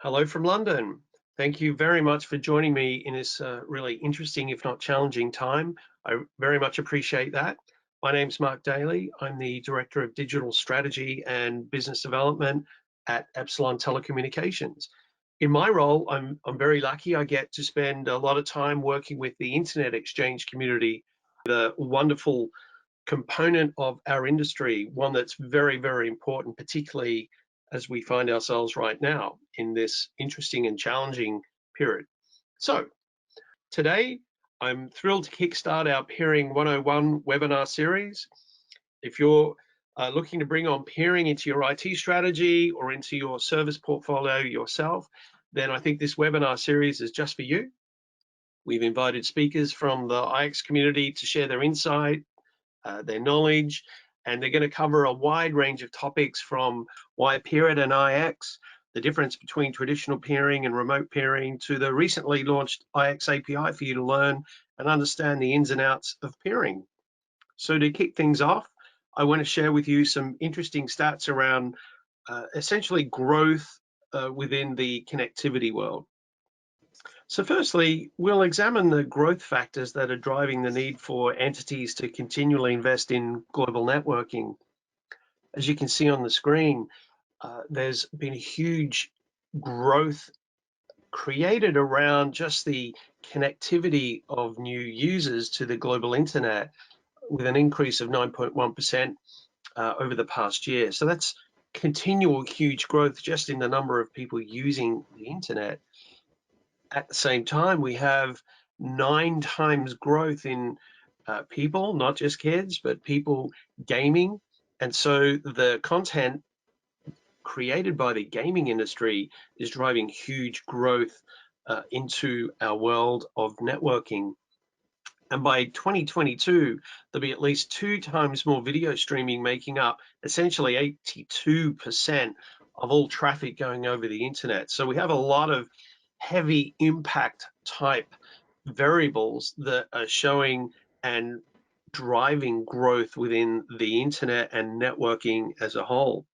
Hello from London. Thank you very much for joining me in this really interesting, if not challenging time. I very much appreciate that. My name's Mark Daley. I'm the Director of Digital Strategy and Business Development at Epsilon Telecommunications. In my role, I'm very lucky. I get to spend a lot of time working with the Internet exchange community, the wonderful component of our industry, one that's very, very important, particularly as we find ourselves right now in this interesting and challenging period. So today, I'm thrilled to kickstart our Peering 101 webinar series. If you're looking to bring on peering into your IT strategy or into your service portfolio yourself, then I think this webinar series is just for you. We've invited speakers from the IX community to share their insight, their knowledge, and they're going to cover a wide range of topics from why peer at an IX, the difference between traditional peering and remote peering, to the recently launched IX API for you to learn and understand the ins and outs of peering. So to kick things off, I want to share with you some interesting stats around essentially growth within the connectivity world. So firstly, we'll examine the growth factors that are driving the need for entities to continually invest in global networking. As you can see on the screen, there's been a huge growth created around just the connectivity of new users to the global internet, with an increase of 9.1% over the past year. So that's continual huge growth just in the number of people using the internet. At the same time, we have 9 times growth in people, not just kids, but people gaming. And so the content created by the gaming industry is driving huge growth into our world of networking. And by 2022, there'll be at least 2 times more video streaming, making up essentially 82% of all traffic going over the internet. So we have a lot of heavy impact type variables that are showing and driving growth within the internet and networking as a whole.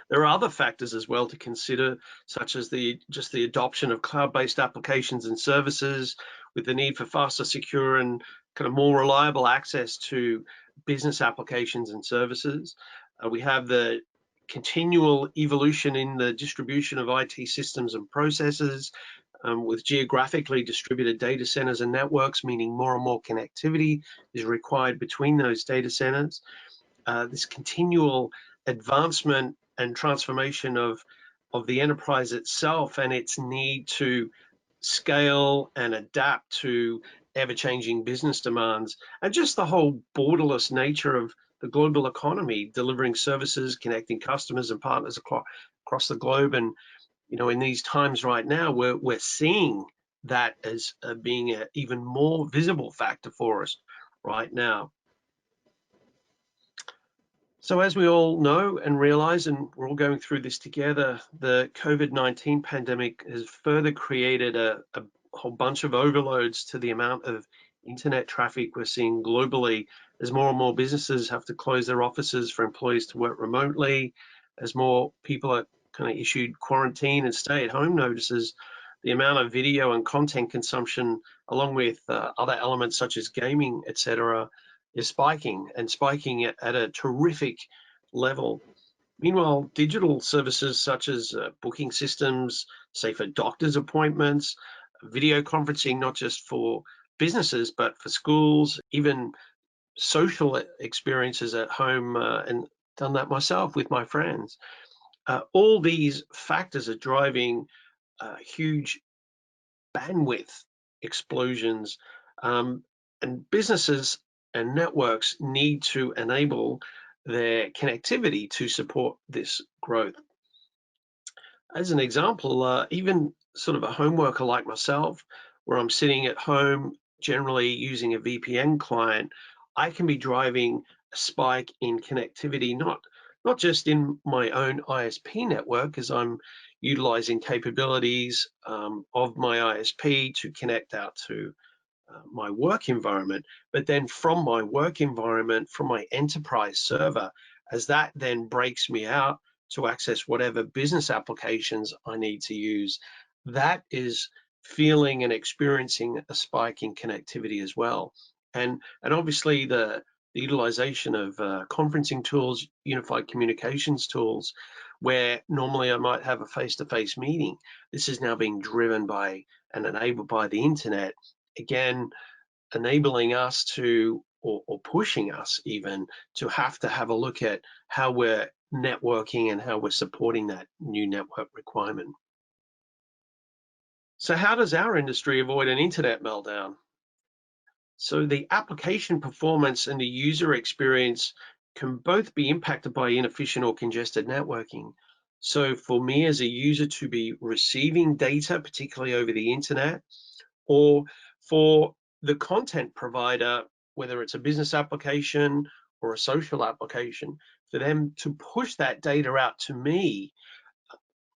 There are other factors as well to consider, such as the adoption of cloud-based applications and services, with the need for faster, secure, and kind of more reliable access to business applications and services. We have the continual evolution in the distribution of IT systems and processes, with geographically distributed data centers and networks, meaning more and more connectivity is required between those data centers. This continual advancement and transformation of the enterprise itself and its need to scale and adapt to ever-changing business demands, and just the whole borderless nature of the global economy, delivering services, connecting customers and partners across the globe. And in these times right now, we're seeing that as being an even more visible factor for us right now. So as we all know and realize, and we're all going through this together, the COVID-19 pandemic has further created a whole bunch of overloads to the amount of internet traffic we're seeing globally, as more and more businesses have to close their offices for employees to work remotely, as more people are kind of issued quarantine and stay-at-home notices. The amount of video and content consumption, along with other elements such as gaming, etc., is spiking at a terrific level. Meanwhile, digital services such as booking systems, say for doctor's appointments, video conferencing, not just for businesses, but for schools, even social experiences at home, and done that myself with my friends. All these factors are driving huge bandwidth explosions, and businesses and networks need to enable their connectivity to support this growth. As an example, even sort of a home worker like myself, where I'm sitting at home generally using a VPN client, I can be driving a spike in connectivity, not just in my own ISP network, as I'm utilizing capabilities of my ISP to connect out to my work environment, but then from my work environment, from my enterprise server, as that then breaks me out to access whatever business applications I need to use. That is feeling and experiencing a spike in connectivity as well. And obviously the utilization of conferencing tools, unified communications tools, where normally I might have a face-to-face meeting. This is now being driven by and enabled by the internet, again, enabling us to, or pushing us even, to have a look at how we're networking and how we're supporting that new network requirement. So how does our industry avoid an internet meltdown? So the application performance and the user experience can both be impacted by inefficient or congested networking. So for me as a user to be receiving data, particularly over the internet, or for the content provider, whether it's a business application or a social application, for them to push that data out to me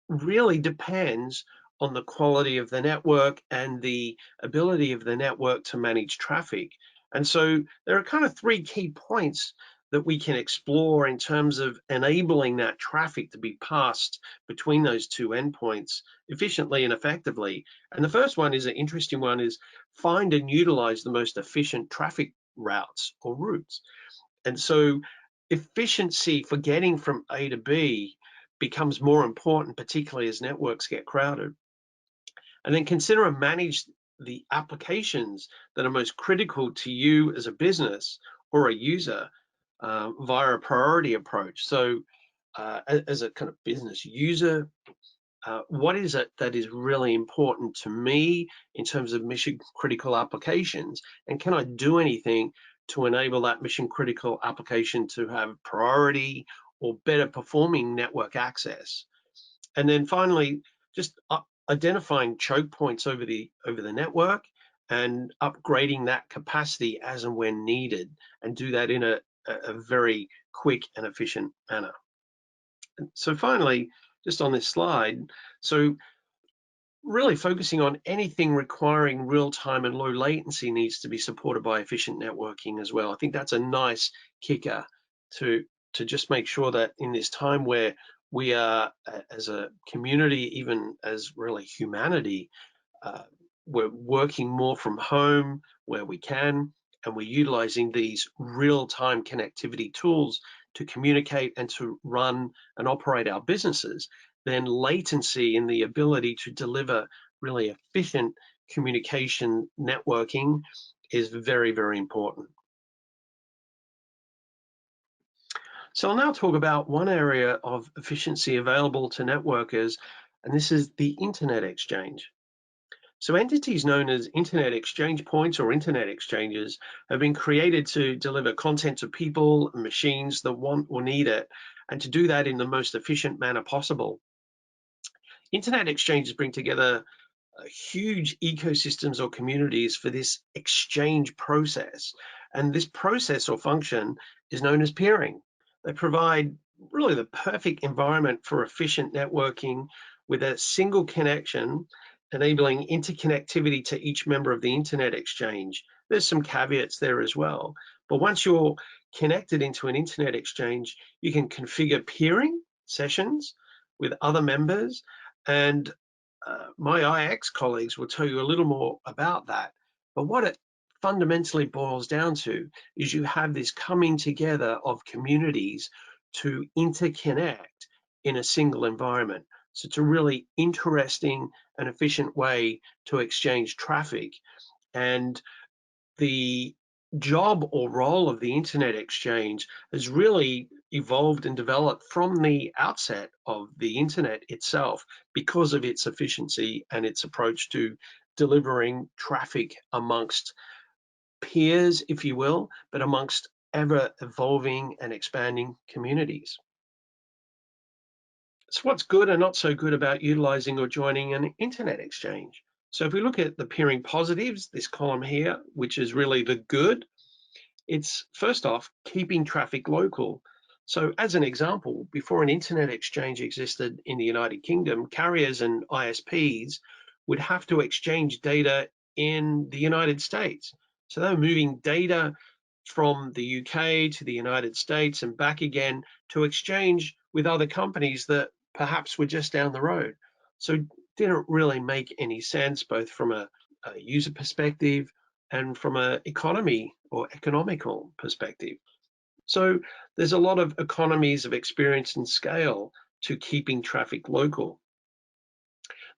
really depends on the quality of the network and the ability of the network to manage traffic. And so there are kind of three key points that we can explore in terms of enabling that traffic to be passed between those two endpoints efficiently and effectively. And the first one is an interesting one, is find and utilize the most efficient traffic routes or routes. And so efficiency for getting from A to B becomes more important, particularly as networks get crowded. And then consider and manage the applications that are most critical to you as a business or a user via a priority approach. So as a kind of business user, what is it that is really important to me in terms of mission critical applications? And can I do anything to enable that mission critical application to have priority or better performing network access? And then finally, just identifying choke points over the network and upgrading that capacity as and when needed, and do that in a very quick and efficient manner. And so finally, just on this slide, so really focusing on anything requiring real-time and low latency needs to be supported by efficient networking as well. I think that's a nice kicker to just make sure that in this time where we are as a community, even as really humanity, we're working more from home where we can, and we're utilizing these real-time connectivity tools to communicate and to run and operate our businesses, then latency in the ability to deliver really efficient communication networking is very, very important. So I'll now talk about one area of efficiency available to networkers, and this is the internet exchange. So entities known as internet exchange points or internet exchanges have been created to deliver content to people and machines that want or need it, and to do that in the most efficient manner possible. Internet exchanges bring together huge ecosystems or communities for this exchange process. And this process or function is known as peering. They provide really the perfect environment for efficient networking with a single connection, enabling interconnectivity to each member of the internet exchange. There's some caveats there as well. But once you're connected into an internet exchange, you can configure peering sessions with other members, and my IX colleagues will tell you a little more about that. But what it fundamentally boils down to is you have this coming together of communities to interconnect in a single environment. So it's a really interesting and efficient way to exchange traffic. And the job or role of the internet exchange has really evolved and developed from the outset of the internet itself because of its efficiency and its approach to delivering traffic amongst peers, if you will, but amongst ever evolving and expanding communities. So what's good and not so good about utilizing or joining an internet exchange? So if we look at the peering positives, this column here, which is really the good, it's first off, keeping traffic local. So as an example, before an internet exchange existed in the United Kingdom, carriers and ISPs would have to exchange data in the United States. So they were moving data from the UK to the United States and back again to exchange with other companies that perhaps were just down the road. So it didn't really make any sense, both from a user perspective and from an economy or economical perspective. So there's a lot of economies of experience and scale to keeping traffic local.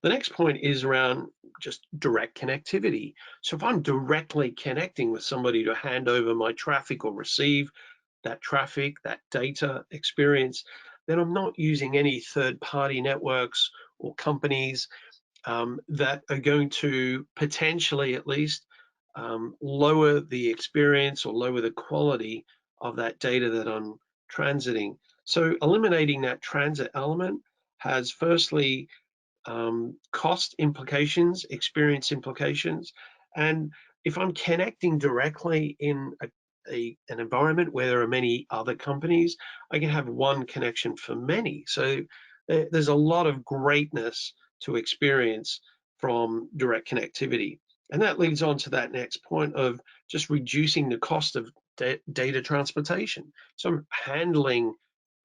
The next point is around just direct connectivity. So if I'm directly connecting with somebody to hand over my traffic or receive that traffic, that data experience, then I'm not using any third-party networks or companies that are going to potentially at least lower the experience or lower the quality of that data that I'm transiting. So eliminating that transit element has firstly cost implications, experience implications, and if I'm connecting directly in an environment where there are many other companies, I can have one connection for many. So there's a lot of greatness to experience from direct connectivity. And that leads on to that next point of just reducing the cost of data transportation. So I'm handling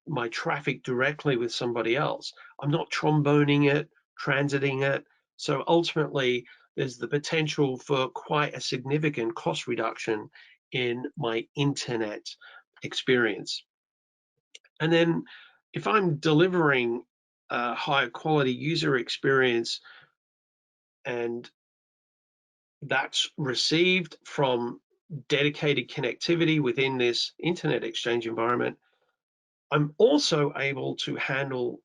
my traffic directly with somebody else. I'm not tromboning it, transiting it. So ultimately, there's the potential for quite a significant cost reduction in my internet experience. And then if I'm delivering a higher quality user experience and that's received from dedicated connectivity within this internet exchange environment, I'm also able to handle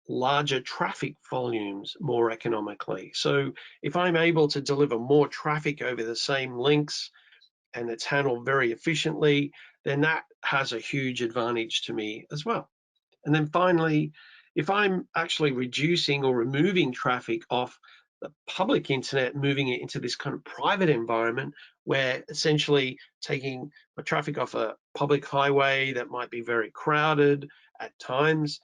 larger traffic volumes more economically. So if I'm able to deliver more traffic over the same links and it's handled very efficiently, then that has a huge advantage to me as well. And then finally, if I'm actually reducing or removing traffic off the public internet, moving it into this kind of private environment where essentially taking my traffic off a public highway that might be very crowded at times,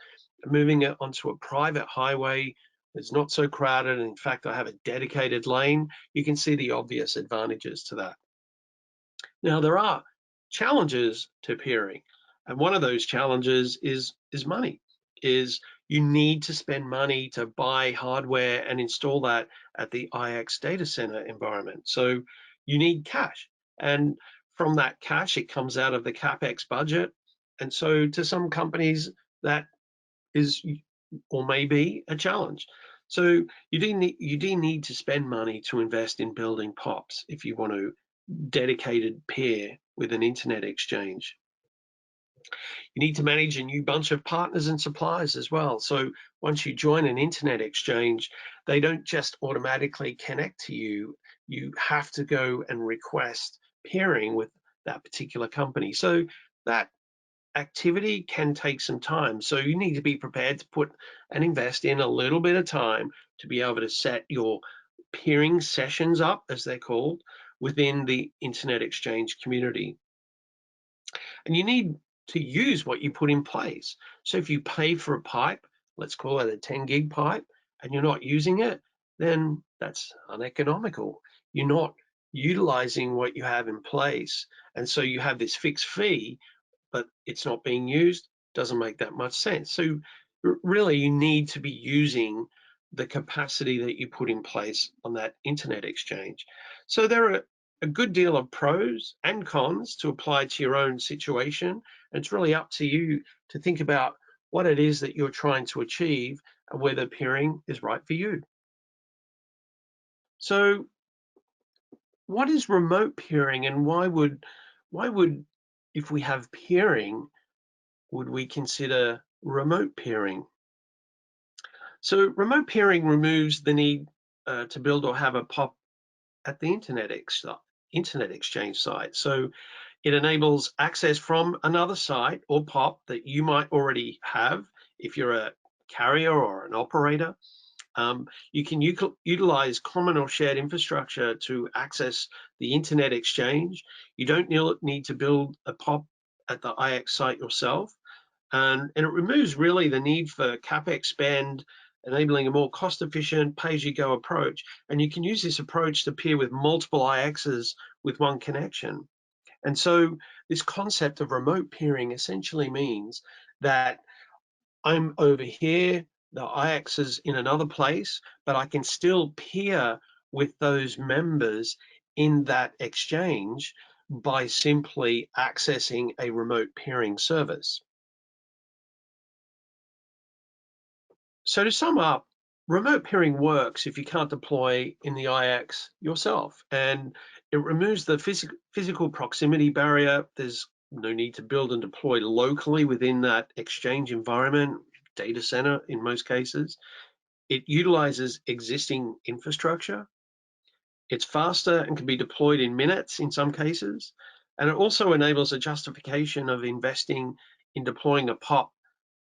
moving it onto a private highway that's not so crowded, and in fact, I have a dedicated lane, you can see the obvious advantages to that. Now, there are challenges to peering, and one of those challenges is money. Is you need to spend money to buy hardware and install that at the IX data center environment. So you need cash, and from that cash, it comes out of the CapEx budget. And so to some companies, that is or may be a challenge. So you do need to spend money to invest in building POPs if you want to dedicated peer with an internet exchange. You need to manage a new bunch of partners and suppliers as well. So once you join an internet exchange, they don't just automatically connect to you. You have to go and request peering with that particular company. So that activity can take some time. So you need to be prepared to put and invest in a little bit of time to be able to set your peering sessions up, as they're called, within the internet exchange community. And you need to use what you put in place. So if you pay for a pipe, let's call it a 10 gig pipe, and you're not using it, then that's uneconomical. You're not utilizing what you have in place. And so you have this fixed fee, but it's not being used, doesn't make that much sense. So really you need to be using the capacity that you put in place on that internet exchange. So there are a good deal of pros and cons to apply to your own situation. And it's really up to you to think about what it is that you're trying to achieve and whether peering is right for you. So what is remote peering, and why would if we have peering, would we consider remote peering? So remote peering removes the need to build or have a POP at the internet exchange site. So it enables access from another site or POP that you might already have if you're a carrier or an operator. You can utilize common or shared infrastructure to access the internet exchange. You don't need to build a POP at the IX site yourself. And it removes really the need for CapEx spend, enabling a more cost-efficient pay-as-you-go approach. And you can use this approach to peer with multiple IXs with one connection. And so this concept of remote peering essentially means that I'm over here, the IX is in another place, but I can still peer with those members in that exchange by simply accessing a remote peering service. So to sum up, remote peering works if you can't deploy in the IX yourself, and it removes the physical proximity barrier. There's no need to build and deploy locally within that exchange environment, data center in most cases. It utilizes existing infrastructure. It's faster and can be deployed in minutes in some cases. And it also enables a justification of investing in deploying a POP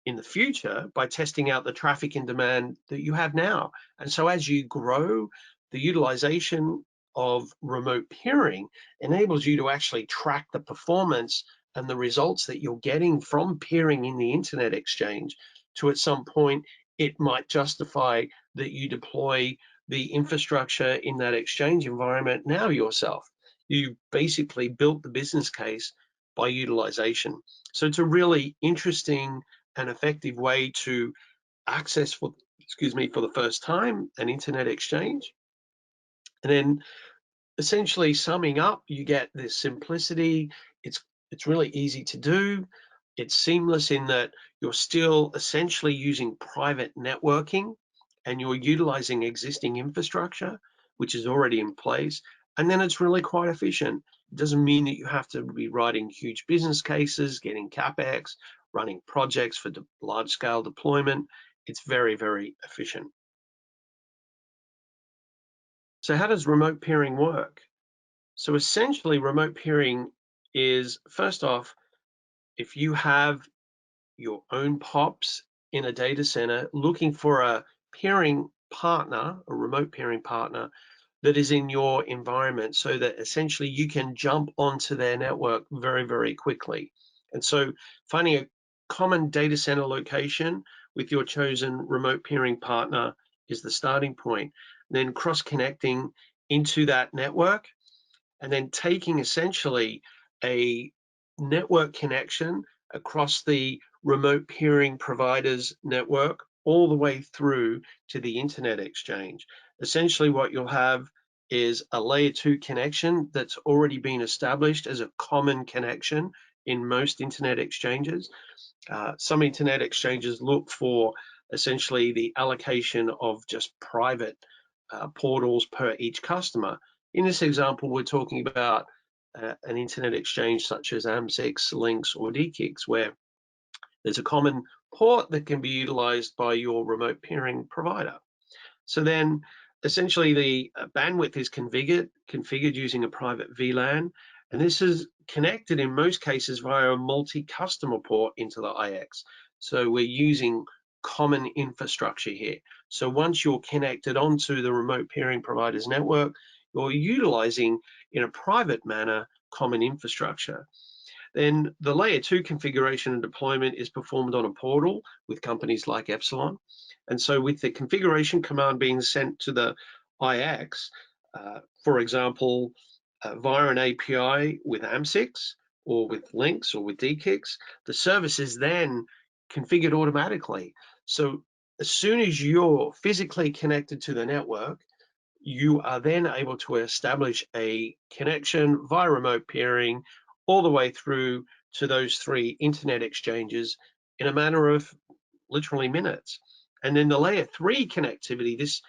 in the future by testing out the traffic and demand that you have now. And so as you grow, the utilization of remote peering enables you to actually track the performance and the results that you're getting from peering in the internet exchange to, at some point, it might justify that you deploy the infrastructure in that exchange environment now yourself. You basically built the business case by utilization. So it's a really interesting an effective way to access for the first time an internet exchange. And then essentially summing up, you get this simplicity. It's really easy to do. It's seamless in that you're still essentially using private networking and you're utilizing existing infrastructure, which is already in place. And then it's really quite efficient. It doesn't mean that you have to be writing huge business cases, getting CapEx, running projects for large scale deployment. It's very, very efficient. So how does remote peering work? So essentially, remote peering is, first off, if you have your own POPs in a data center looking for a peering partner, a remote peering partner that is in your environment, so that essentially you can jump onto their network very, very quickly. And so finding a common data center location with your chosen remote peering partner is the starting point. Then cross-connecting into that network, and then taking essentially a network connection across the remote peering provider's network all the way through to the internet exchange. Essentially what you'll have is a layer 2 connection that's already been established as a common connection in most internet exchanges. Some internet exchanges look for essentially the allocation of just private portals per each customer. In this example, we're talking about an internet exchange such as AMSIX, Lynx, or DKIX, where there's a common port that can be utilized by your remote peering provider. So then essentially the bandwidth is configured using a private VLAN, and this is connected in most cases via a multi-customer port into the IX. So we're using common infrastructure here. So once you're connected onto the remote peering provider's network, you're utilizing in a private manner common infrastructure. Then the layer 2 configuration and deployment is performed on a portal with companies like Epsilon. And so with the configuration command being sent to the IX, for example, via an API with AMSIX or with Lynx or with DKIX, the service is then configured automatically. So as soon as you're physically connected to the network, you are then able to establish a connection via remote peering all the way through to those 3 internet exchanges in a matter of literally minutes. And then the layer 3 connectivity, this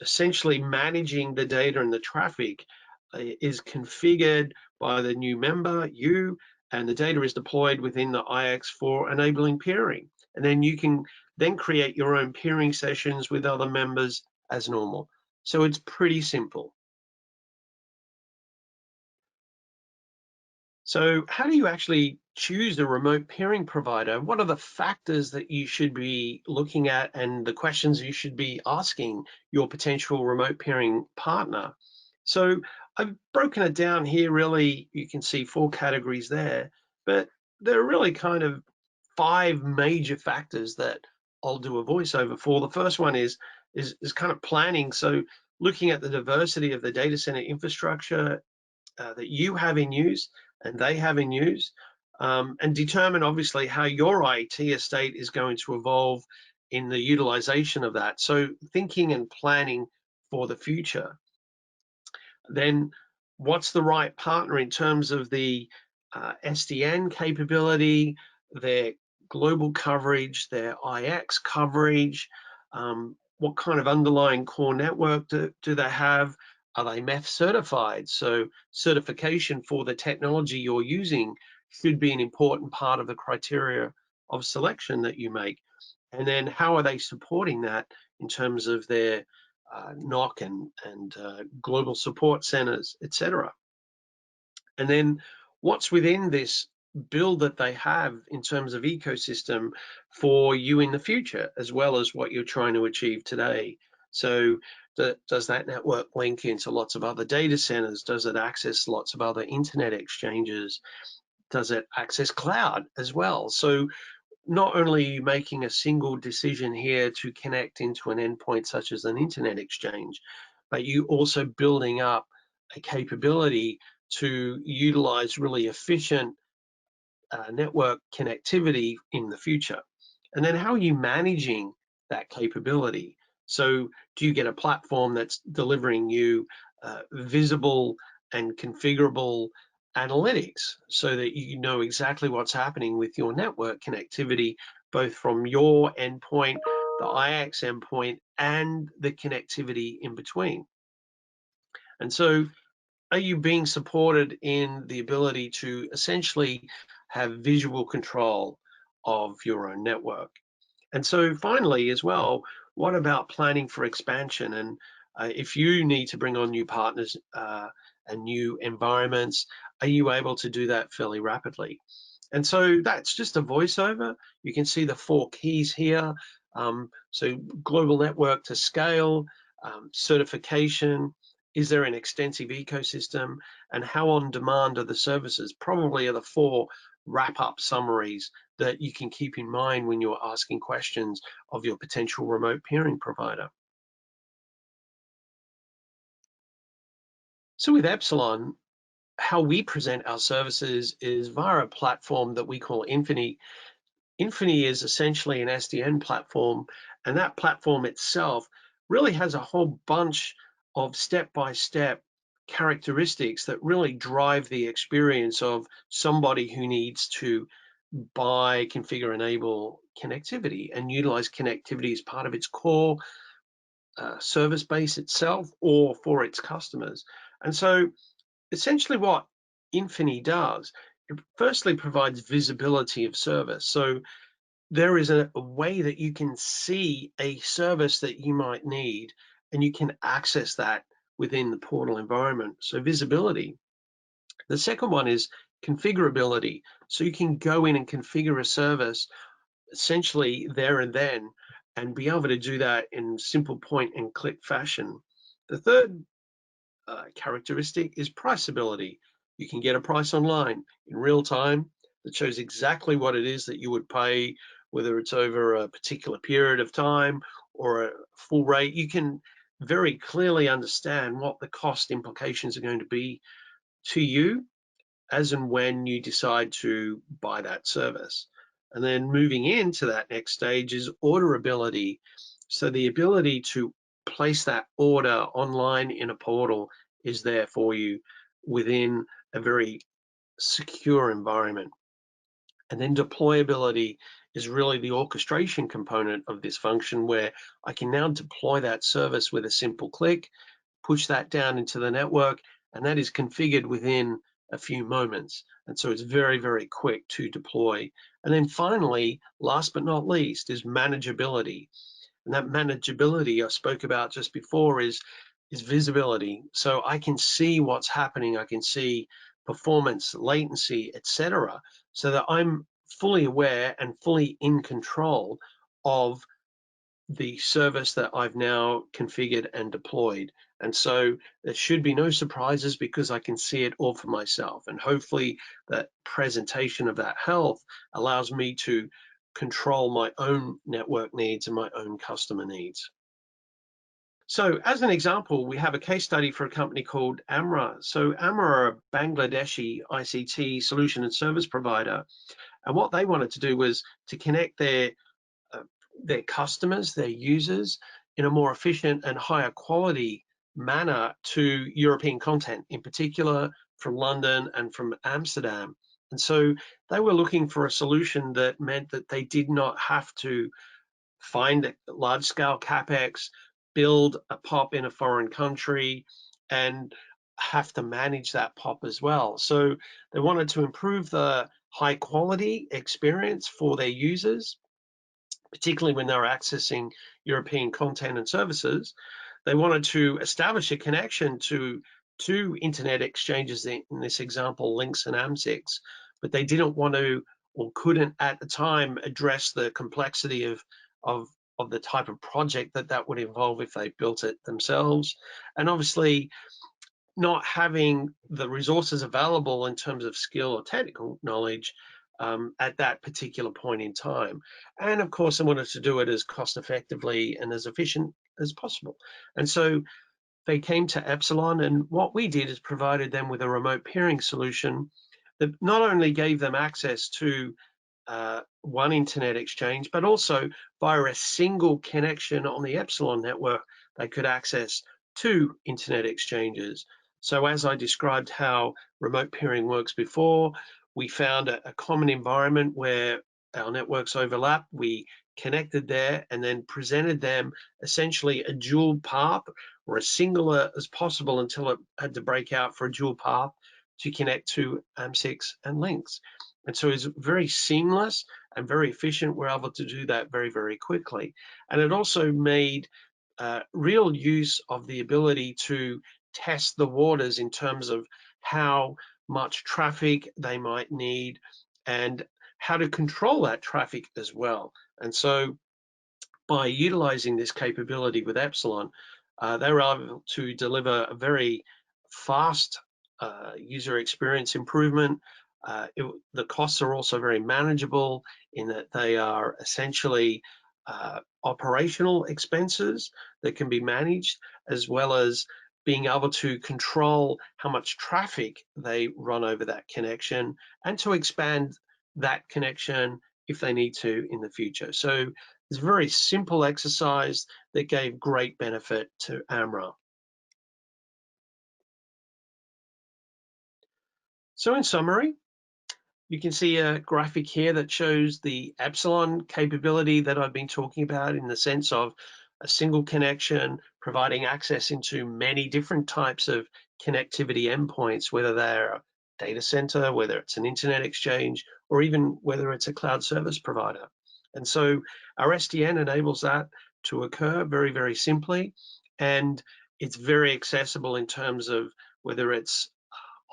essentially managing the data and the traffic, is configured by the new member, you, and the data is deployed within the IX for enabling peering. And then you can then create your own peering sessions with other members as normal. So it's pretty simple. So how do you actually choose a remote peering provider? What are the factors that you should be looking at and the questions you should be asking your potential remote peering partner? So I've broken it down here. Really, you can see 4 categories there, but there are really kind of 5 major factors that I'll do a voiceover for. The first one is kind of planning. So looking at the diversity of the data center infrastructure that you have in use and they have in use, and determine obviously how your IT estate is going to evolve in the utilization of that. So thinking and planning for the future. Then what's the right partner in terms of the SDN capability, their global coverage, their IX coverage, what kind of underlying core network do they have? Are they MEF certified? So certification for the technology you're using should be an important part of the criteria of selection that you make. And then how are they supporting that in terms of their NOC and global support centers, etc. And then what's within this build that they have in terms of ecosystem for you in the future, as well as what you're trying to achieve today. So does that network link into lots of other data centers? Does it access lots of other internet exchanges? Does it access cloud as well? So not only are you making a single decision here to connect into an endpoint such as an internet exchange, but you also building up a capability to utilize really efficient network connectivity in the future. And then how are you managing that capability? So do you get a platform that's delivering you visible and configurable analytics so that you know exactly what's happening with your network connectivity, both from your endpoint, the IX endpoint, and the connectivity in between? And so are you being supported in the ability to essentially have visual control of your own network? And so finally as well, what about planning for expansion? And if you need to bring on new partners and new environments, are you able to do that fairly rapidly? And so that's just a voiceover. You can see the 4 keys here. So global network to scale, certification, is there an extensive ecosystem, and how on demand are the services? Probably are the 4 wrap-up summaries that you can keep in mind when you're asking questions of your potential remote peering provider. So with Epsilon, how we present our services is via a platform that we call Infinii. Infinii is essentially an SDN platform, and that platform itself really has a whole bunch of step-by-step characteristics that really drive the experience of somebody who needs to buy, configure, enable connectivity and utilize connectivity as part of its core service base itself or for its customers. And so essentially what Infinii does, it firstly provides visibility of service. So there is a way that you can see a service that you might need, and you can access that within the portal environment. So visibility. The second one is configurability. So you can go in and configure a service essentially there and then and be able to do that in simple point and click fashion. The third characteristic is priceability. You can get a price online in real time that shows exactly what it is that you would pay, whether it's over a particular period of time or a full rate. You can very clearly understand what the cost implications are going to be to you as and when you decide to buy that service. And then moving into that next stage is orderability. So the ability to place that order online in a portal is there for you within a very secure environment. And then deployability is really the orchestration component of this function, where I can now deploy that service with a simple click, push that down into the network, and that is configured within a few moments. And so it's very, very quick to deploy. And then finally, last but not least, is manageability. And that manageability I spoke about just before is visibility. So I can see what's happening. I can see performance, latency, etc., so that I'm fully aware and fully in control of the service that I've now configured and deployed. And so there should be no surprises because I can see it all for myself. And hopefully that presentation of that health allows me to control my own network needs and my own customer needs. So as an example, we have a case study for a company called Amra. So Amra are a Bangladeshi ICT solution and service provider. And what they wanted to do was to connect uh, their customers, their users, in a more efficient and higher quality manner to European content, in particular from London and from Amsterdam. And so they were looking for a solution that meant that they did not have to find a large scale capex, build a POP in a foreign country, and have to manage that POP as well. So they wanted to improve the high quality experience for their users, particularly when they were accessing European content and services. They wanted to establish a connection to two internet exchanges, in this example, Links and AMSIX, but they didn't want to or couldn't at the time address the complexity of, of the type of project that would involve if they built it themselves. And obviously, not having the resources available in terms of skill or technical knowledge at that particular point in time. And of course, I wanted to do it as cost effectively and as efficient as possible. And so they came to Epsilon, and what we did is provided them with a remote peering solution that not only gave them access to one internet exchange, but also via a single connection on the Epsilon network, they could access two internet exchanges. So as I described how remote peering works before, we found a common environment where our networks overlap. We connected there and then presented them essentially a dual path or as singular as possible until it had to break out for a dual path to connect to AMSIX and Links. And so it's very seamless and very efficient. We're able to do that very, very quickly. And it also made real use of the ability to test the waters in terms of how much traffic they might need and how to control that traffic as well. And so by utilizing this capability with Epsilon, they were able to deliver a very fast user experience improvement. The costs are also very manageable in that they are essentially operational expenses that can be managed, as well as being able to control how much traffic they run over that connection and to expand that connection if they need to in the future. So it's a very simple exercise that gave great benefit to Amra. So in summary, you can see a graphic here that shows the Epsilon capability that I've been talking about in the sense of a single connection, providing access into many different types of connectivity endpoints, whether they're a data center, whether it's an internet exchange, or even whether it's a cloud service provider. And so our SDN enables that to occur very, very simply. And it's very accessible in terms of whether it's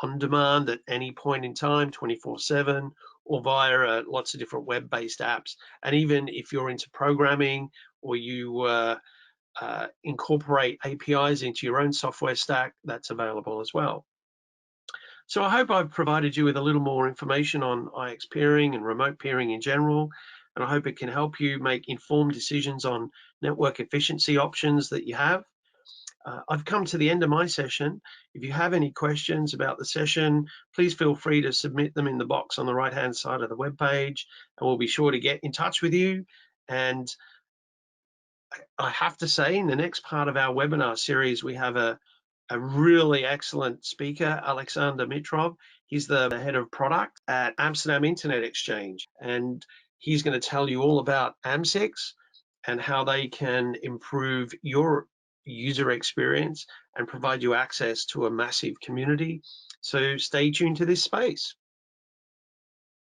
on demand at any point in time, 24/7, or via lots of different web-based apps. And even if you're into programming or you incorporate APIs into your own software stack, that's available as well. So I hope I've provided you with a little more information on IX peering and remote peering in general, and I hope it can help you make informed decisions on network efficiency options that you have. I've come to the end of my session. If you have any questions about the session, please feel free to submit them in the box on the right-hand side of the web page, and we'll be sure to get in touch with you. And I have to say, in the next part of our webinar series, we have a really excellent speaker, Alexander Mitrov. He's the head of product at Amsterdam Internet Exchange, and he's going to tell you all about AMSIX and how they can improve your user experience and provide you access to a massive community. So stay tuned to this space.